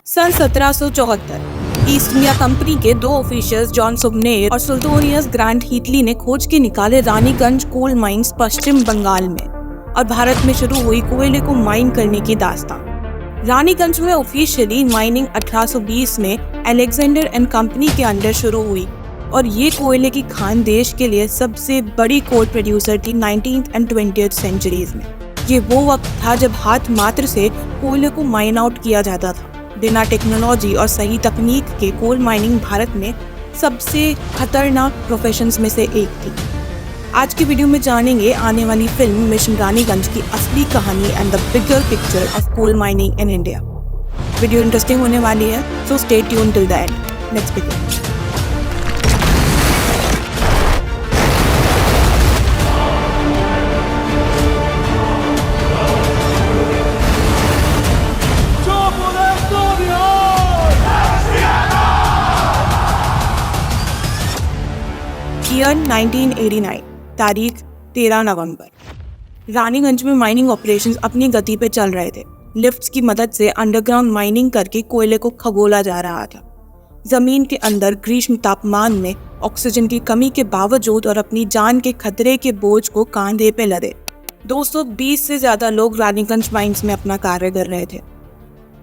सन 1774 east India company के दो officers John सुबनेर और सुल्तानियस ग्रांट हीटली ने खोज के निकाले रानीगंज कोल माइंस पश्चिम बंगाल में और भारत में शुरू हुई कोयले को माइन करने की दास्तान। रानीगंज में ऑफिशियली माइनिंग 1820 में अलेक्जेंडर एंड कंपनी के अंडर शुरू हुई और ये कोयले की खान देश के लिए सबसे बड़ी कोल प्रोड्यूसर थी 19th एंड 20th सेंचुरीज में। ये वो वक्त था जब हाथ मात्र से कोयले को माइन आउट किया जाता था। बिना टेक्नोलॉजी और सही तकनीक के कोल माइनिंग भारत में सबसे खतरनाक प्रोफेशंस में से एक थी। आज की वीडियो में जानेंगे आने वाली फिल्म मिशन रानीगंज की असली कहानी and the bigger picture of coal mining in India. Video interesting होने वाली है, so stay tuned till the end. Let's begin. Year 1989, तारीख 13 नवंबर। रानीगंज में माइनिंग ऑपरेशंस अपनी गति पे चल रहे थे। लिफ्ट्स की मदद से अंडरग्राउंड माइनिंग करके कोयले को खगोला जा रहा था। जमीन के अंदर ग्रीष्म तापमान में ऑक्सीजन की कमी के बावजूद और अपनी जान के खतरे के बोझ को कांधे पे लदे 220 से ज्यादा लोग रानीगंज माइंस में अपना कार्य कर रहे थे।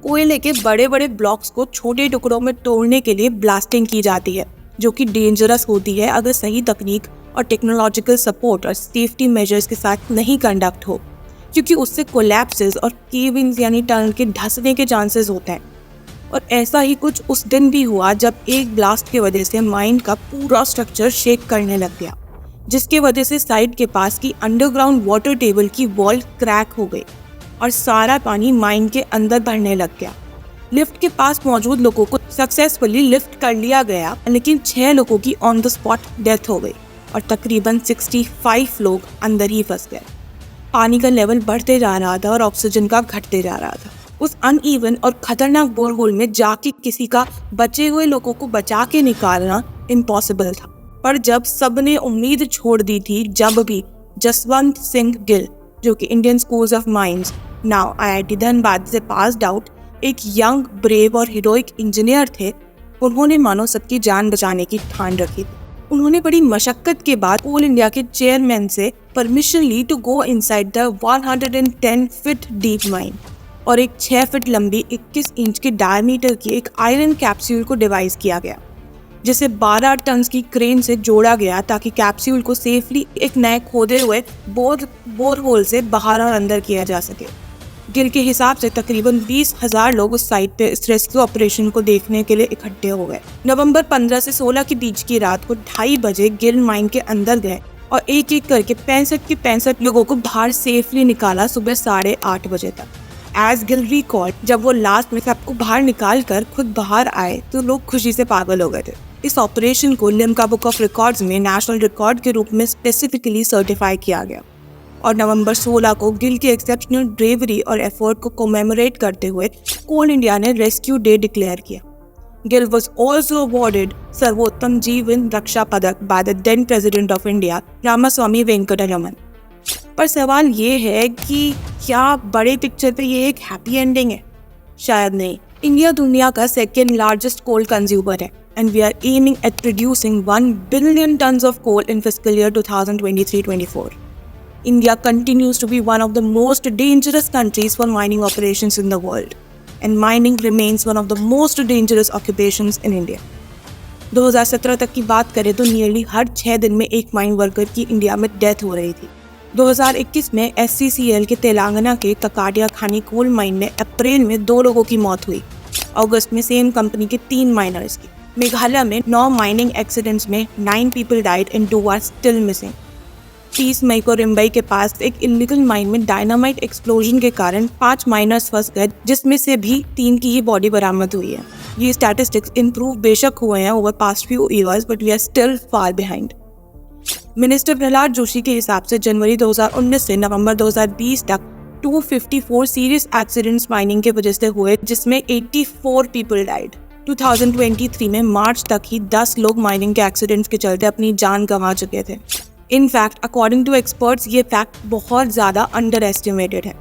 कोयले के बड़े बड़े ब्लॉक्स को छोटे टुकड़ों में तोड़ने के लिए ब्लास्टिंग की जाती है, जो कि डेंजरस होती है अगर सही तकनीक और टेक्नोलॉजिकल सपोर्ट और सेफ्टी मेजर्स के साथ नहीं कंडक्ट हो, क्योंकि उससे कोलैप्सेस और केविंग्स यानी टनल के धंसने के चांसेस होते हैं। और ऐसा ही कुछ उस दिन भी हुआ जब एक ब्लास्ट की वजह से माइन का पूरा स्ट्रक्चर शेक करने लग गया, जिसके वजह से साइड के पास की अंडरग्राउंड वाटर टेबल की वॉल क्रैक हो गई और सारा पानी माइन के अंदर भरने लग गया। लिफ्ट के पास मौजूद लोगों को सक्सेसफुली लिफ्ट कर लिया गया, लेकिन 6 लोगों की ऑन द स्पॉट डेथ हो गई और तकरीबन 65 लोग अंदर ही फंस गए। पानी का लेवल बढ़ते जा रहा था और ऑक्सीजन का घटते जा रहा था। उस अनइवन और खतरनाक बोरहोल में जाके किसी का बचे हुए लोगों को बचा के निकालना इम्पॉसिबल था। पर जब सबने उम्मीद छोड़ दी थी, जब भी जसवंत सिंह गिल, जो कि Indian school of mines now IIT Dhanbad से पास्ड आउट एक यंग, ब्रेव और हीरोइक इंजीनियर थे, उन्होंने मानो सबकी जान बचाने की ठान रखी थी। उन्होंने बड़ी मशक्कत के बाद कोल इंडिया के चेयरमैन से परमिशन ली to go inside the 110 feet deep mine और एक 6 फीट लंबी 21 इंच के डायमीटर की एक आयरन कैप्सूल को डिवाइस किया गया, जिसे 12 टन की क्रेन से जोड़ा गया ताकि कैप्सूल को सेफली एक नए खोदे हुए बोरहोल से बाहर और अंदर किया जा सके। गिल के हिसाब से तकरीबन 20,000 लोग उस साइट पे इस रेस्क्यू ऑपरेशन को देखने के लिए इकट्ठे हो गए। नवंबर 15 से 16 के बीच की रात को 2:30 बजे गिल माइन के अंदर गए और एक एक करके 65 लोगों को बाहर सेफली निकाला सुबह 8:30 बजे तक। एज गिल रिकॉर्ड, जब वो लास्ट में सबको बाहर निकाल कर खुद बाहर आए तो लोग खुशी से पागल हो गए थे। इस ऑपरेशन को लिम्का बुक ऑफ रिकॉर्ड्स में नेशनल रिकॉर्ड के रूप में स्पेसिफिकली सर्टिफाई किया गया और नवंबर 16 को गिल के एक्सेप्शनल ब्रेवरी और एफर्ट को कोमेमोरेट करते हुए कोल इंडिया ने रेस्क्यू डे डिक्लेयर किया। Gill was also awarded Sarvottam Jeevan Raksha Padak by the then president of India Ramaswamy Venkataraman. पर सवाल ये है कि क्या बड़े पिक्चर पे ये एक हैप्पी एंडिंग है? शायद नहीं। इंडिया दुनिया का सेकेंड लार्जेस्ट कोल कंज्यूमर है and we are aiming at producing 1 billion tons of coal in fiscal year 2023-24. India continues to be one of the most dangerous countries for mining operations in the world, and mining remains one of the most dangerous occupations in India. 2017 तक की बात करें तो nearly हर 6 दिन में एक mine worker की India में डेथ हो रही थी। 2021 में SCCL के तेलंगाना के ककाडिया खानी कोल माइन में अप्रैल में 2 लोगों की मौत हुई। अगस्त में सेम कंपनी के 3 माइनर्स की। मेघालय में 9 माइनिंग एक्सीडेंट्स में 9 people died and 2 are still missing। 30 मई को रिम्बई के पास एक इलीगल माइन में डायनामाइट एक्सप्लोजन के कारण 5 माइनर्स फंस गए, जिसमें से भी 3 की ही बॉडी बरामद हुई है। ये स्टैटिस्टिक्स इंप्रूव बेशक हुए हैं over past few years, but we are still far behind. Minister Prahlad Joshi के हिसाब से जनवरी 2019 से नवंबर 2020 तक 254 सीरियस एक्सीडेंट्स माइनिंग के वजह से हुए, जिसमें 84 people died। 2023 में मार्च तक ही 10 लोग माइनिंग के एक्सीडेंट्स के चलते अपनी जान गंवा चुके थे। इनफैक्ट अकॉर्डिंग टू एक्सपर्ट्स ये फैक्ट बहुत ज़्यादा अंडर एस्टिमेटेड है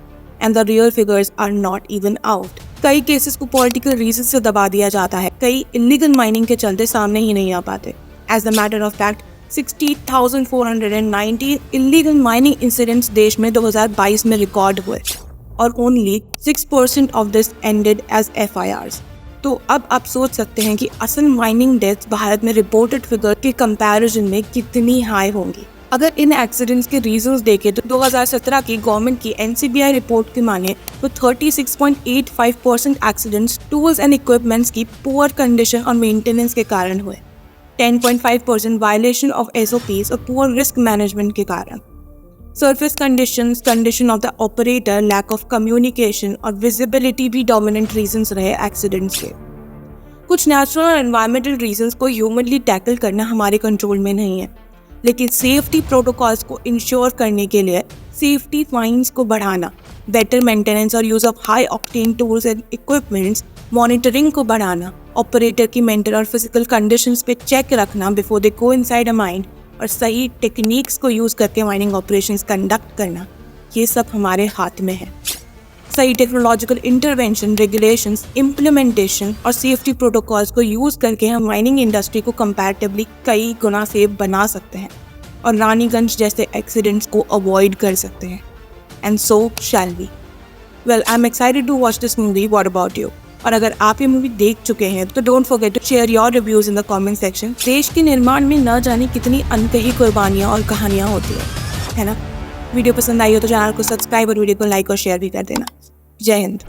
and the real figures are not even out. कई केसेस को पॉलिटिकल रीजन से दबा दिया जाता है, कई इलीगल माइनिंग के चलते सामने ही नहीं आ पाते. As the matter of fact 60,490 illegal mining incidents देश में 2022 में रिकॉर्ड हुए और only 6% of this ended as FIRs. तो अब आप सोच सकते हैं कि असल माइनिंग डेथ्स भारत में रिपोर्टेड फिगर के कंपैरिजन में कितनी हाई होंगी. अगर इन एक्सीडेंट्स के रीजंस देखें तो 2017 की गवर्नमेंट की NCBI रिपोर्ट की माने तो 36.85% एक्सीडेंट्स टूल्स एंड इक्विपमेंट्स की पुअर कंडीशन और मेंटेनेंस के कारण हुए. 10.5% वायलेशन ऑफ SOPs और पुअर रिस्क मैनेजमेंट के कारण. Surface conditions, condition of the operator, lack of communication और विजिबिलिटी भी डोमिनेंट रीजंस रहे एक्सीडेंट्स के. कुछ नेचुरल और एनवायरमेंटल रीजंस को ह्यूमनली टैकल करना हमारे कंट्रोल में नहीं है, लेकिन सेफ्टी प्रोटोकॉल्स को इंश्योर करने के लिए सेफ्टी फाइन्स को बढ़ाना, बेटर मेंटेनेंस और use of high octane tools and equipments, monitoring को बढ़ाना, ऑपरेटर की मेंटल और फिजिकल कंडीशंस पे चेक रखना before they go inside a mine और सही टेक्निक्स को यूज़ करके माइनिंग ऑपरेशंस कंडक्ट करना, ये सब हमारे हाथ में है. सही टेक्नोलॉजिकल इंटरवेंशन, रेगुलेशंस, इम्प्लीमेंटेशन और सेफ्टी प्रोटोकॉल्स को यूज़ करके हम माइनिंग इंडस्ट्री को कंपैरेटिवली कई गुना सेफ बना सकते हैं और रानीगंज जैसे एक्सीडेंट्स को अवॉइड कर सकते हैं. And so shall we. Well, I am excited to watch this movie. What about you? और अगर आप ये मूवी देख चुके हैं तो don't forget to share your reviews in the comment section. देश के निर्माण में न जाने कितनी अनकही कुर्बानियाँ और कहानियाँ होती है ना. वीडियो पसंद आई हो तो चैनल को सब्सक्राइब और वीडियो को लाइक और शेयर भी कर देना. जय हिंद.